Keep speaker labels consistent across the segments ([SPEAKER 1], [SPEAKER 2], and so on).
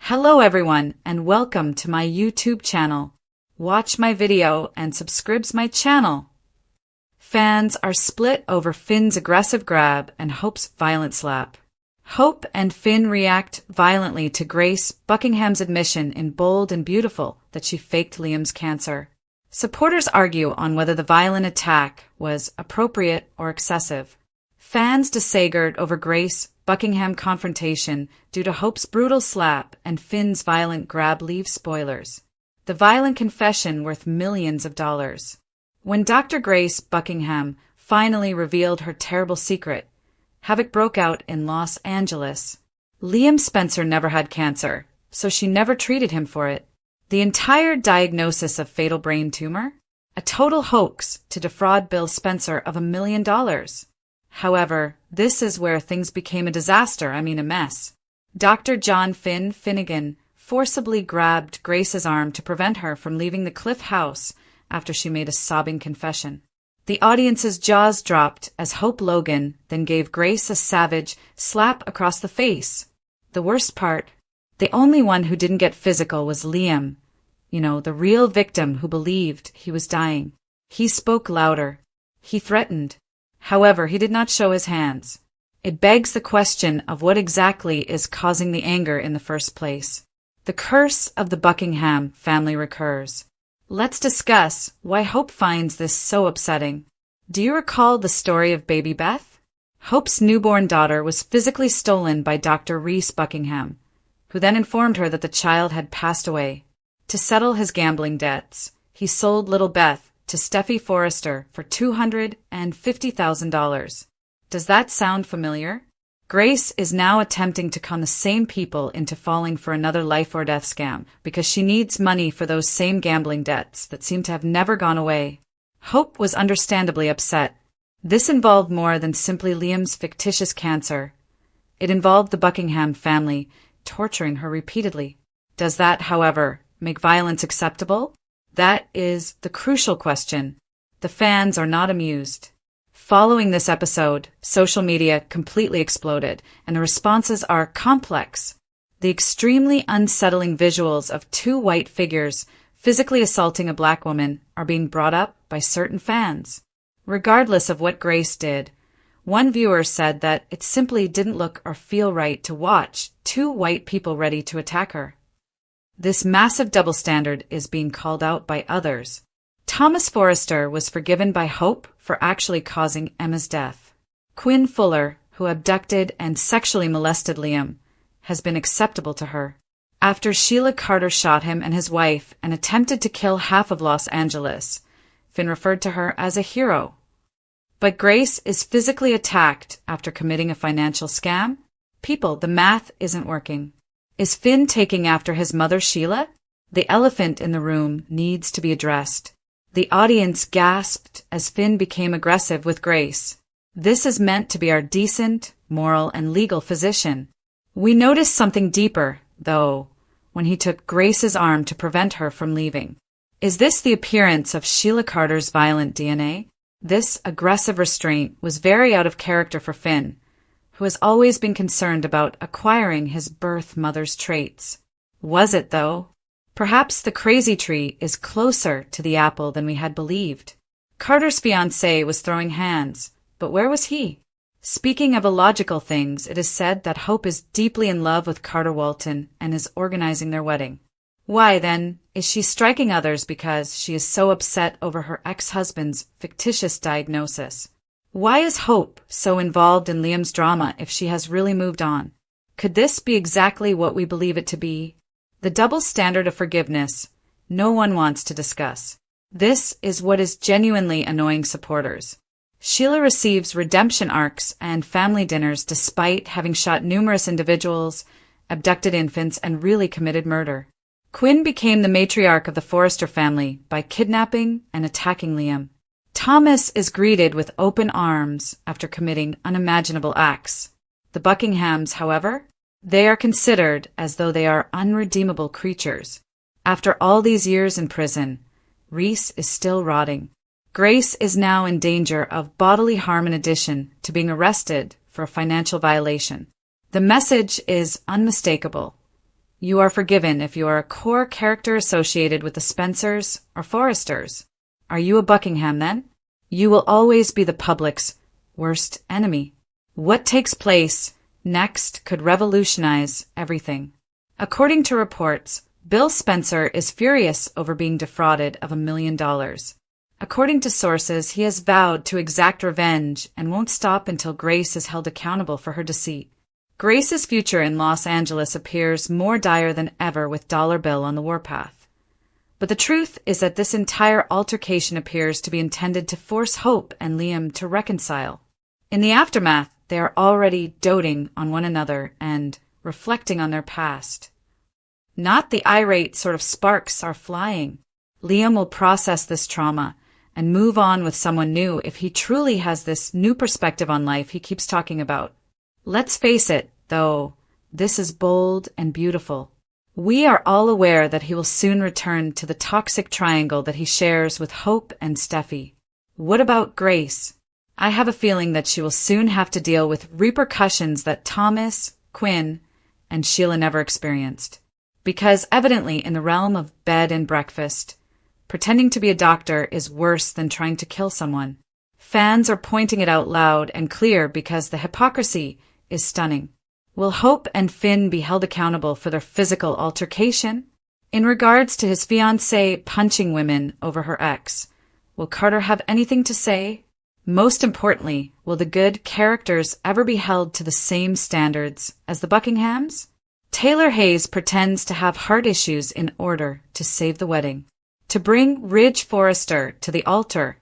[SPEAKER 1] Hello everyone and welcome to my YouTube channel. Watch my video and subscribe my channel. Fans are split over Finn's aggressive grab and Hope's violent slap. Hope and Finn react violently to Grace Buckingham's admission in Bold and Beautiful that she faked Liam's cancer. Supporters argue on whether the violent attack was appropriate or excessive. Fans disagreed over Grace Buckingham confrontation due to Hope's brutal slap and Finn's violent grab leave spoilers. The violent confession worth millions of dollars. When Dr. Grace Buckingham finally revealed her terrible secret, havoc broke out in Los Angeles. Liam Spencer never had cancer, so she never treated him for it. The entire diagnosis of fatal brain tumor? A total hoax to defraud Bill Spencer of $1 million. However, this is where things became a disaster, a mess. Dr. John Finnegan forcibly grabbed Grace's arm to prevent her from leaving the Cliff House after she made a sobbing confession. The audience's jaws dropped as Hope Logan then gave Grace a savage slap across the face. The worst part, the only one who didn't get physical was Liam, the real victim who believed he was dying. He spoke louder. He threatened. However, he did not show his hands. It begs the question of what exactly is causing the anger in the first place. The curse of the Buckingham family recurs. Let's discuss why Hope finds this so upsetting. Do you recall the story of baby Beth? Hope's newborn daughter was physically stolen by Dr. Reese Buckingham, who then informed her that the child had passed away. To settle his gambling debts, he sold little Beth to Steffi Forrester for $250,000. Does that sound familiar? Grace is now attempting to con the same people into falling for another life or death scam because she needs money for those same gambling debts that seem to have never gone away. Hope was understandably upset. This involved more than simply Liam's fictitious cancer. It involved the Buckingham family torturing her repeatedly. Does that, however, make violence acceptable? That is the crucial question. The fans are not amused. Following this episode, social media completely exploded, and the responses are complex. The extremely unsettling visuals of two white figures physically assaulting a black woman are being brought up by certain fans. Regardless of what Grace did, one viewer said that it simply didn't look or feel right to watch two white people ready to attack her. This massive double standard is being called out by others. Thomas Forrester was forgiven by Hope for actually causing Emma's death. Quinn Fuller, who abducted and sexually molested Liam, has been acceptable to her. After Sheila Carter shot him and his wife and attempted to kill half of Los Angeles, Finn referred to her as a hero. But Grace is physically attacked after committing a financial scam? People, the math isn't working. Is Finn taking after his mother Sheila? The elephant in the room needs to be addressed. The audience gasped as Finn became aggressive with Grace. This is meant to be our decent, moral, and legal physician. We noticed something deeper, though, when he took Grace's arm to prevent her from leaving. Is this the appearance of Sheila Carter's violent DNA? This aggressive restraint was very out of character for Finn, who has always been concerned about acquiring his birth mother's traits. Was it, though? Perhaps the crazy tree is closer to the apple than we had believed. Carter's fiancé was throwing hands, but where was he? Speaking of illogical things, it is said that Hope is deeply in love with Carter Walton and is organizing their wedding. Why, then, is she striking others because she is so upset over her ex-husband's fictitious diagnosis? Why is Hope so involved in Liam's drama if she has really moved on? Could this be exactly what we believe it to be? The double standard of forgiveness no one wants to discuss. This is what is genuinely annoying supporters. Sheila receives redemption arcs and family dinners despite having shot numerous individuals, abducted infants, and really committed murder. Quinn became the matriarch of the Forrester family by kidnapping and attacking Liam. Thomas is greeted with open arms after committing unimaginable acts. The Buckinghams, however, they are considered as though they are unredeemable creatures. After all these years in prison, Reese is still rotting. Grace is now in danger of bodily harm in addition to being arrested for a financial violation. The message is unmistakable. You are forgiven if you are a core character associated with the Spencers or Forresters. Are you a Buckingham then? You will always be the public's worst enemy. What takes place next could revolutionize everything. According to reports, Bill Spencer is furious over being defrauded of $1 million. According to sources, he has vowed to exact revenge and won't stop until Grace is held accountable for her deceit. Grace's future in Los Angeles appears more dire than ever with Dollar Bill on the warpath. But the truth is that this entire altercation appears to be intended to force Hope and Liam to reconcile. In the aftermath, they are already doting on one another and reflecting on their past. Not the irate sort of sparks are flying. Liam will process this trauma and move on with someone new if he truly has this new perspective on life he keeps talking about. Let's face it, though, this is bold and beautiful. We are all aware that he will soon return to the toxic triangle that he shares with Hope and Steffi. What about Grace? I have a feeling that she will soon have to deal with repercussions that Thomas, Quinn, and Sheila never experienced. Because evidently in the realm of bed and breakfast, pretending to be a doctor is worse than trying to kill someone. Fans are pointing it out loud and clear because the hypocrisy is stunning. Will Hope and Finn be held accountable for their physical altercation? In regards to his fiancée punching women over her ex, will Carter have anything to say? Most importantly, will the good characters ever be held to the same standards as the Buckinghams? Taylor Hayes pretends to have heart issues in order to save the wedding. To bring Ridge Forrester to the altar,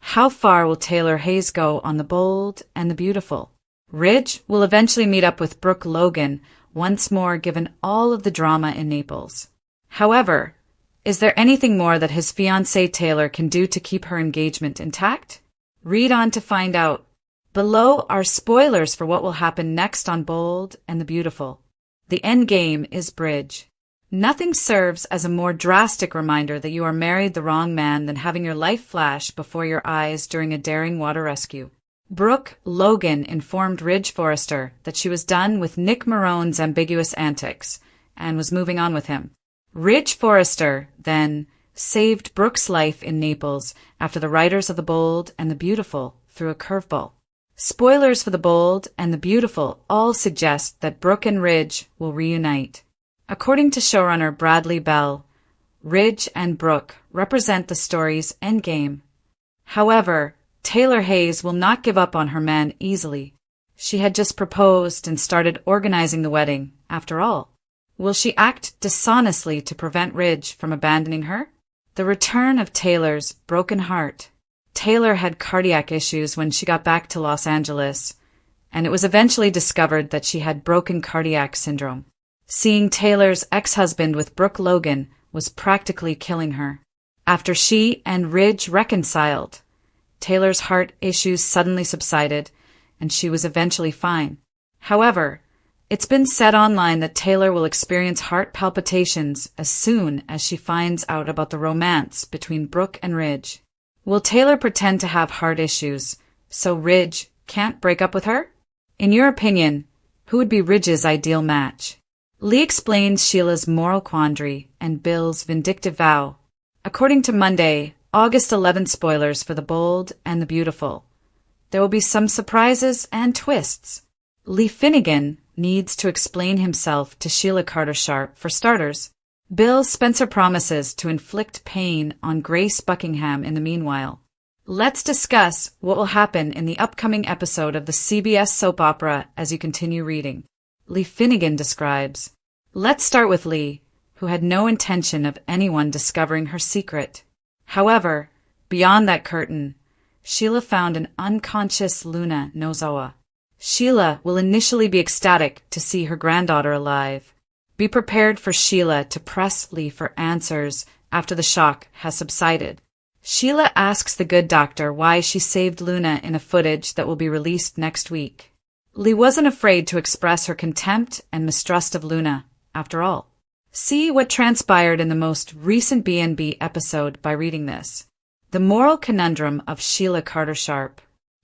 [SPEAKER 1] how far will Taylor Hayes go on the bold and the beautiful? Ridge will eventually meet up with Brooke Logan once more given all of the drama in Naples. However, is there anything more that his fiancée Taylor can do to keep her engagement intact? Read on to find out. Below are spoilers for what will happen next on Bold and the Beautiful. The end game is bridge. Nothing serves as a more drastic reminder that you are married the wrong man than having your life flash before your eyes during a daring water rescue. Brooke Logan informed Ridge Forrester that she was done with Nick Marone's ambiguous antics and was moving on with him. Ridge Forrester then saved Brooke's life in Naples after the writers of The Bold and the Beautiful threw a curveball. Spoilers for The Bold and the Beautiful all suggest that Brooke and Ridge will reunite. According to showrunner Bradley Bell, Ridge and Brooke represent the story's endgame. However, Taylor Hayes will not give up on her man easily. She had just proposed and started organizing the wedding, after all. Will she act dishonestly to prevent Ridge from abandoning her? The return of Taylor's broken heart. Taylor had cardiac issues when she got back to Los Angeles, and it was eventually discovered that she had broken cardiac syndrome. Seeing Taylor's ex-husband with Brooke Logan was practically killing her. After she and Ridge reconciled, Taylor's heart issues suddenly subsided, and she was eventually fine. However, it's been said online that Taylor will experience heart palpitations as soon as she finds out about the romance between Brooke and Ridge. Will Taylor pretend to have heart issues so Ridge can't break up with her? In your opinion, who would be Ridge's ideal match? Lee explains Sheila's moral quandary and Bill's vindictive vow. According to Monday, August 11th spoilers for The Bold and the Beautiful, there will be some surprises and twists. Lee Finnegan needs to explain himself to Sheila Carter Sharp for starters. Bill Spencer promises to inflict pain on Grace Buckingham in the meanwhile. Let's discuss what will happen in the upcoming episode of the CBS soap opera as you continue reading. Lee Finnegan describes. Let's start with Lee, who had no intention of anyone discovering her secret. However, beyond that curtain, Sheila found an unconscious Luna Nozowa. Sheila will initially be ecstatic to see her granddaughter alive. Be prepared for Sheila to press Lee for answers after the shock has subsided. Sheila asks the good doctor why she saved Luna in a footage that will be released next week. Lee wasn't afraid to express her contempt and mistrust of Luna, after all. See what transpired in the most recent B&B episode by reading this. The moral conundrum of Sheila Carter Sharp.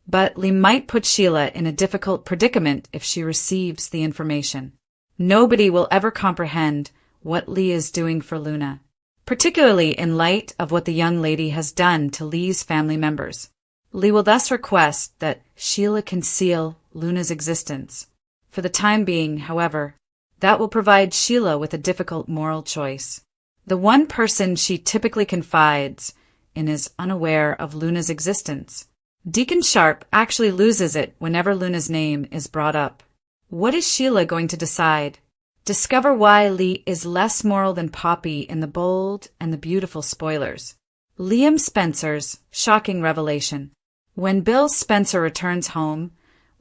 [SPEAKER 1] But Lee might put Sheila in a difficult predicament if she receives the information. Nobody will ever comprehend what Lee is doing for Luna, particularly in light of what the young lady has done to Lee's family members. Lee will thus request that Sheila conceal Luna's existence. For the time being, however, that will provide Sheila with a difficult moral choice. The one person she typically confides in is unaware of Luna's existence. Deacon Sharp actually loses it whenever Luna's name is brought up. What is Sheila going to decide? Discover why Lee is less moral than Poppy in the bold and the beautiful spoilers. Liam Spencer's shocking revelation. When Bill Spencer returns home,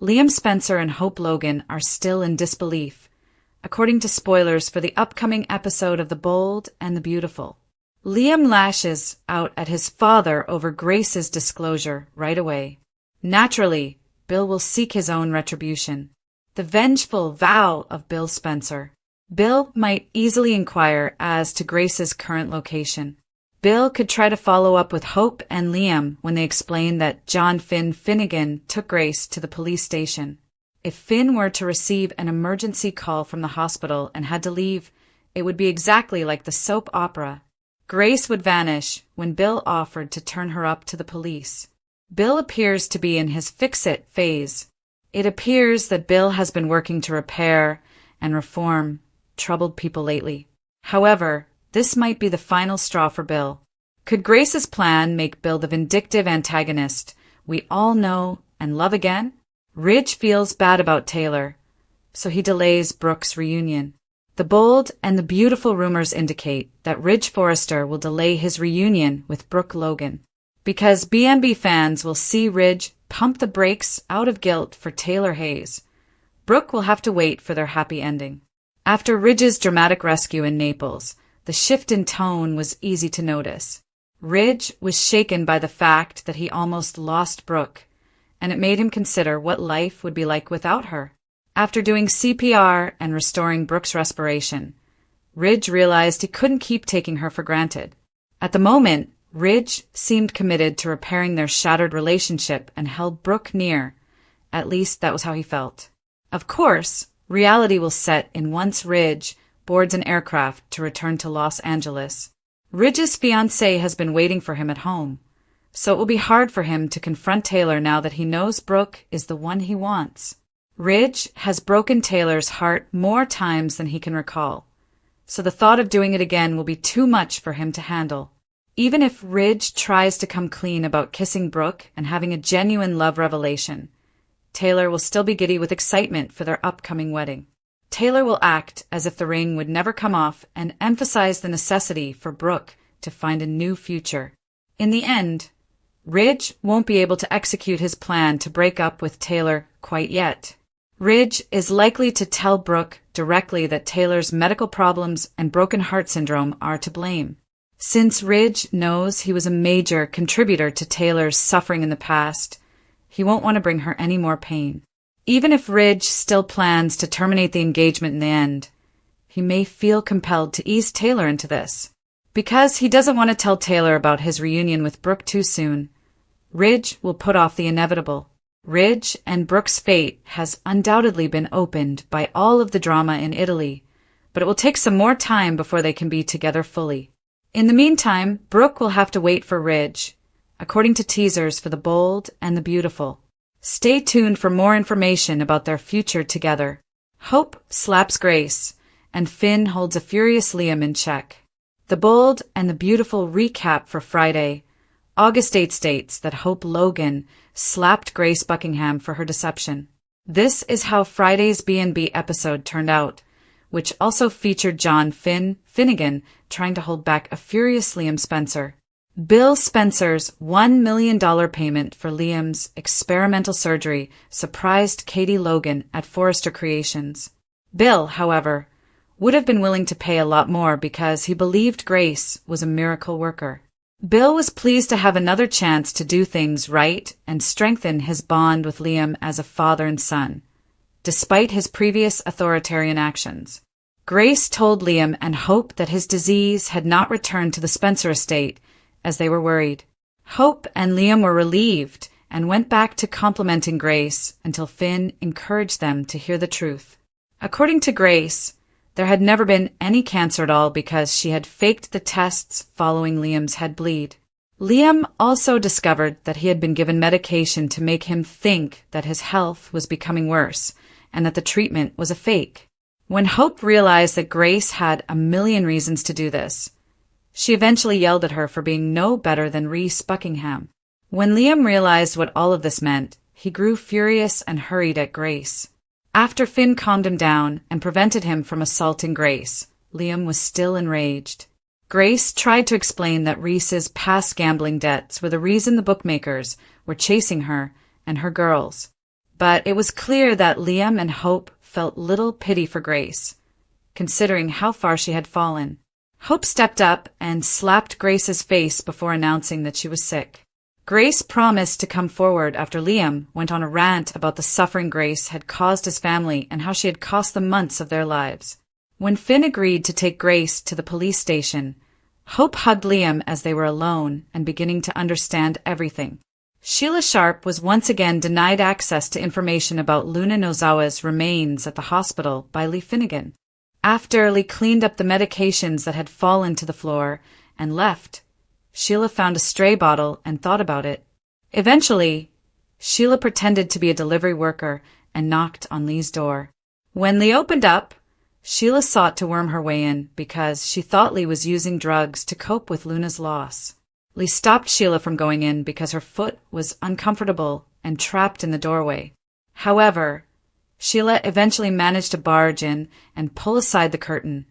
[SPEAKER 1] Liam Spencer and Hope Logan are still in disbelief, according to spoilers for the upcoming episode of The Bold and the Beautiful. Liam lashes out at his father over Grace's disclosure right away. Naturally, Bill will seek his own retribution. The vengeful vow of Bill Spencer. Bill might easily inquire as to Grace's current location. Bill could try to follow up with Hope and Liam when they explain that John Finn Finnegan took Grace to the police station. If Finn were to receive an emergency call from the hospital and had to leave, it would be exactly like the soap opera. Grace would vanish when Bill offered to turn her up to the police. Bill appears to be in his fix-it phase. It appears that Bill has been working to repair and reform troubled people lately. However, this might be the final straw for Bill. Could Grace's plan make Bill the vindictive antagonist we all know and love again? Ridge feels bad about Taylor, so he delays Brooke's reunion. The bold and the beautiful rumors indicate that Ridge Forrester will delay his reunion with Brooke Logan, because BMB fans will see Ridge pump the brakes out of guilt for Taylor Hayes. Brooke will have to wait for their happy ending. After Ridge's dramatic rescue in Naples, the shift in tone was easy to notice. Ridge was shaken by the fact that he almost lost Brooke, and it made him consider what life would be like without her. After doing CPR and restoring Brooke's respiration, Ridge realized he couldn't keep taking her for granted. At the moment, Ridge seemed committed to repairing their shattered relationship and held Brooke near. At least that was how he felt. Of course, reality will set in once Ridge boards an aircraft to return to Los Angeles. Ridge's fiancée has been waiting for him at home, so it will be hard for him to confront Taylor now that he knows Brooke is the one he wants. Ridge has broken Taylor's heart more times than he can recall, so the thought of doing it again will be too much for him to handle. Even if Ridge tries to come clean about kissing Brooke and having a genuine love revelation, Taylor will still be giddy with excitement for their upcoming wedding. Taylor will act as if the ring would never come off and emphasize the necessity for Brooke to find a new future. In the end, Ridge won't be able to execute his plan to break up with Taylor quite yet. Ridge is likely to tell Brooke directly that Taylor's medical problems and broken heart syndrome are to blame. Since Ridge knows he was a major contributor to Taylor's suffering in the past, he won't want to bring her any more pain. Even if Ridge still plans to terminate the engagement in the end, he may feel compelled to ease Taylor into this. Because he doesn't want to tell Taylor about his reunion with Brooke too soon, Ridge will put off the inevitable. Ridge and Brooke's fate has undoubtedly been opened by all of the drama in Italy, but it will take some more time before they can be together fully. In the meantime, Brooke will have to wait for Ridge, according to teasers for The Bold and the Beautiful. Stay tuned for more information about their future together. Hope slaps Grace, and Finn holds a furious Liam in check. The Bold and the Beautiful recap for Friday, August 8 states that Hope Logan slapped Grace Buckingham for her deception. This is how Friday's B&B episode turned out, which also featured John Finnegan trying to hold back a furious Liam Spencer. Bill Spencer's $1 million payment for Liam's experimental surgery surprised Katie Logan at Forrester Creations. Bill, however, would have been willing to pay a lot more because he believed Grace was a miracle worker. Bill was pleased to have another chance to do things right and strengthen his bond with Liam as a father and son, despite his previous authoritarian actions. Grace told Liam and Hope that his disease had not returned to the Spencer estate, as they were worried. Hope and Liam were relieved and went back to complimenting Grace until Finn encouraged them to hear the truth. According to Grace, there had never been any cancer at all because she had faked the tests following Liam's head bleed. Liam also discovered that he had been given medication to make him think that his health was becoming worse and that the treatment was a fake. When Hope realized that Grace had a million reasons to do this, she eventually yelled at her for being no better than Reese Buckingham. When Liam realized what all of this meant, he grew furious and hurried at Grace. After Finn calmed him down and prevented him from assaulting Grace, Liam was still enraged. Grace tried to explain that Reese's past gambling debts were the reason the bookmakers were chasing her and her girls. But it was clear that Liam and Hope felt little pity for Grace, considering how far she had fallen. Hope stepped up and slapped Grace's face before announcing that she was sick. Grace promised to come forward after Liam went on a rant about the suffering Grace had caused his family and how she had cost them months of their lives. When Finn agreed to take Grace to the police station, Hope hugged Liam as they were alone and beginning to understand everything. Sheila Sharp was once again denied access to information about Luna Nozawa's remains at the hospital by Lee Finnegan. After Lee cleaned up the medications that had fallen to the floor and left, Sheila found a stray bottle and thought about it. Eventually, Sheila pretended to be a delivery worker and knocked on Lee's door. When Lee opened up, Sheila sought to worm her way in because she thought Lee was using drugs to cope with Luna's loss. Lee stopped Sheila from going in because her foot was uncomfortable and trapped in the doorway. However, Sheila eventually managed to barge in and pull aside the curtain,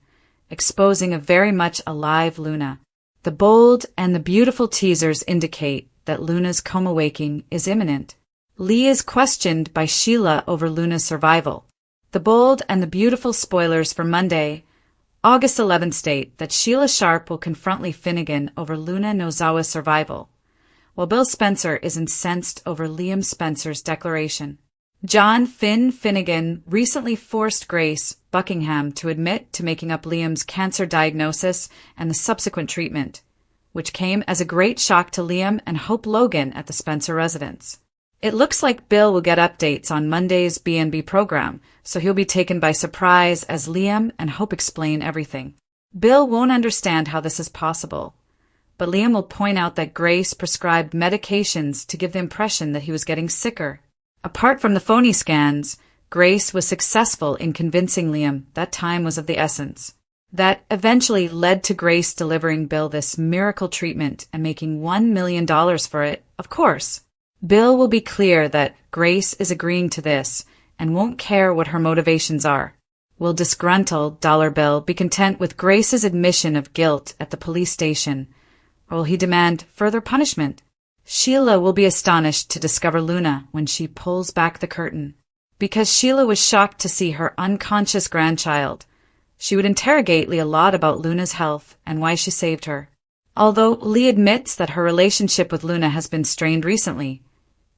[SPEAKER 1] exposing a very much alive Luna. The bold and the beautiful teasers indicate that Luna's coma waking is imminent. Lee is questioned by Sheila over Luna's survival. The bold and the beautiful spoilers for Monday, August 11th state that Sheila Sharp will confront Lee Finnegan over Luna Nozawa's survival, while Bill Spencer is incensed over Liam Spencer's declaration. John Finn Finnegan recently forced Grace Buckingham to admit to making up Liam's cancer diagnosis and the subsequent treatment, which came as a great shock to Liam and Hope Logan at the Spencer residence. It looks like Bill will get updates on Monday's B&B program, so he'll be taken by surprise as Liam and Hope explain everything. Bill won't understand how this is possible, but Liam will point out that Grace prescribed medications to give the impression that he was getting sicker. Apart from the phony scans, Grace was successful in convincing Liam that time was of the essence. That eventually led to Grace delivering Bill this miracle treatment and making $1 million for it, of course. Bill will be clear that Grace is agreeing to this and won't care what her motivations are. Will disgruntled Dollar Bill be content with Grace's admission of guilt at the police station, or will he demand further punishment? Sheila will be astonished to discover Luna when she pulls back the curtain. Because Sheila was shocked to see her unconscious grandchild, she would interrogate Lee a lot about Luna's health and why she saved her. Although Lee admits that her relationship with Luna has been strained recently,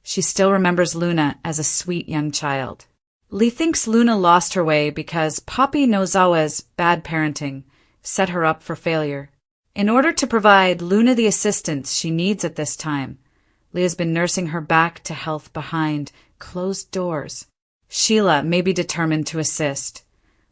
[SPEAKER 1] she still remembers Luna as a sweet young child. Lee thinks Luna lost her way because Poppy Nozawa's bad parenting set her up for failure. In order to provide Luna the assistance she needs at this time, Lee has been nursing her back to health behind closed doors. Sheila may be determined to assist,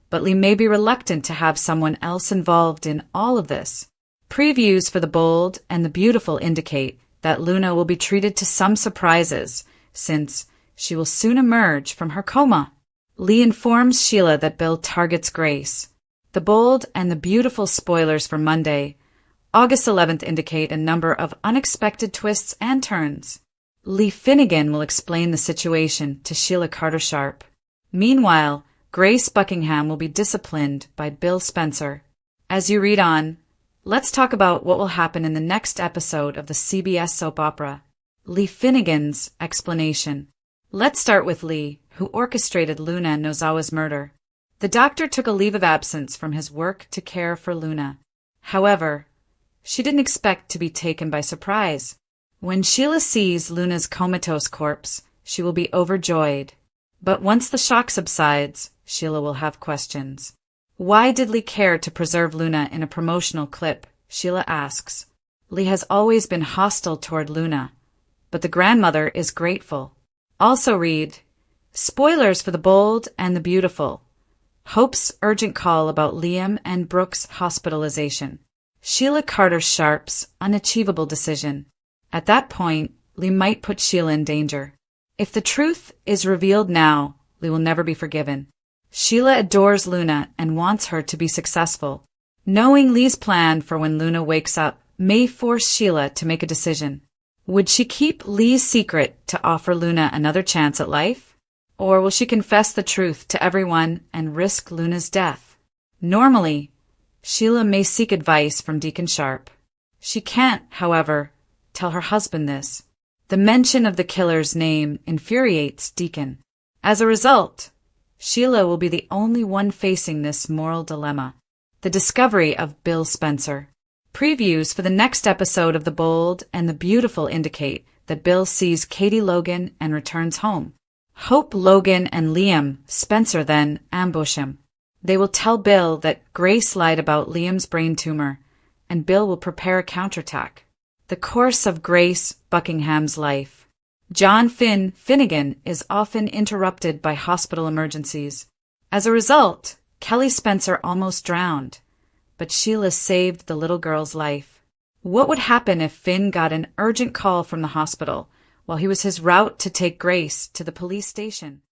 [SPEAKER 1] but Lee may be reluctant to have someone else involved in all of this. Previews for The Bold and the Beautiful indicate that Luna will be treated to some surprises, since she will soon emerge from her coma. Lee informs Sheila that Bill targets Grace. The Bold and the Beautiful spoilers for Monday, August 11th indicate a number of unexpected twists and turns. Lee Finnegan will explain the situation to Sheila Carter Sharp. Meanwhile, Grace Buckingham will be disciplined by Bill Spencer. As you read on, let's talk about what will happen in the next episode of the CBS soap opera, Lee Finnegan's explanation. Let's start with Lee, who orchestrated Luna Nozawa's murder. The doctor took a leave of absence from his work to care for Luna. However, she didn't expect to be taken by surprise. When Sheila sees Luna's comatose corpse, she will be overjoyed. But once the shock subsides, Sheila will have questions. Why did Lee care to preserve Luna in a promotional clip? Sheila asks. Lee has always been hostile toward Luna, but the grandmother is grateful. Also read, spoilers for The Bold and the Beautiful, Hope's urgent call about Liam and Brooke's hospitalization. Sheila Carter Sharp's unachievable decision. At that point, Lee might put Sheila in danger. If the truth is revealed now, Lee will never be forgiven. Sheila adores Luna and wants her to be successful. Knowing Lee's plan for when Luna wakes up may force Sheila to make a decision. Would she keep Lee's secret to offer Luna another chance at life? Or will she confess the truth to everyone and risk Luna's death? Normally, Sheila may seek advice from Deacon Sharp. She can't, however, tell her husband this. The mention of the killer's name infuriates Deacon. As a result, Sheila will be the only one facing this moral dilemma. The discovery of Bill Spencer. Previews for the next episode of The Bold and the Beautiful indicate that Bill sees Katie Logan and returns home. Hope, Logan, and Liam Spencer then ambush him. They will tell Bill that Grace lied about Liam's brain tumor, and Bill will prepare a counterattack. The course of Grace Buckingham's life. John Finnegan is often interrupted by hospital emergencies. As a result, Kelly Spencer almost drowned, but Sheila saved the little girl's life. What would happen if Finn got an urgent call from the hospital while he was his route to take Grace to the police station?